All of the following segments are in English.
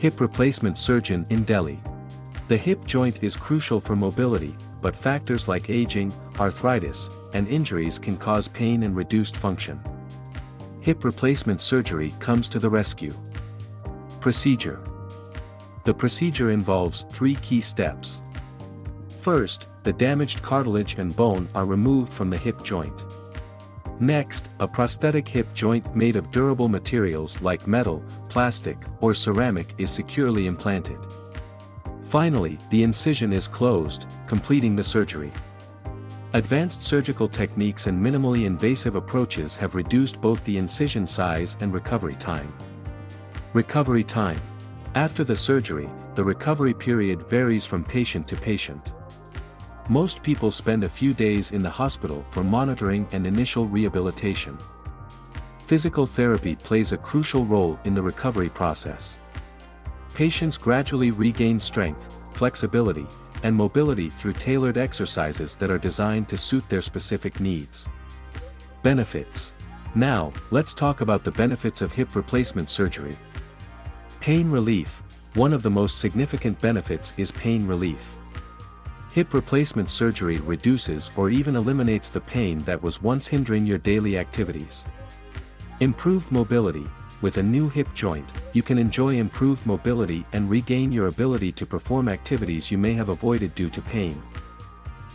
Hip replacement surgeon in Delhi. The hip joint is crucial for mobility, but factors like aging, arthritis, and injuries can cause pain and reduced function. Hip replacement surgery comes to the rescue. Procedure. The procedure involves 3 key steps. First, the damaged cartilage and bone are removed from the hip joint. Next, a prosthetic hip joint made of durable materials like metal, plastic, or ceramic is securely implanted. Finally, the incision is closed, completing the surgery. Advanced surgical techniques and minimally invasive approaches have reduced both the incision size and recovery time. Recovery time. After the surgery, the recovery period varies from patient to patient. Most people spend a few days in the hospital for monitoring and initial rehabilitation. Physical therapy plays a crucial role in the recovery process. Patients gradually regain strength, flexibility, and mobility through tailored exercises that are designed to suit their specific needs. Benefits. Now, let's talk about the benefits of hip replacement surgery. Pain relief. One of the most significant benefits is pain relief. Hip replacement surgery reduces or even eliminates the pain that was once hindering your daily activities. Improved mobility. With a new hip joint, you can enjoy improved mobility and regain your ability to perform activities you may have avoided due to pain.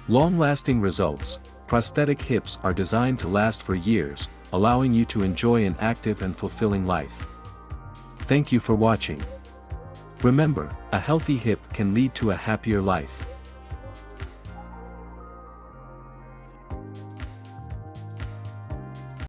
Long-lasting results. Prosthetic hips are designed to last for years, allowing you to enjoy an active and fulfilling life. Thank you for watching. Remember, a healthy hip can lead to a happier life.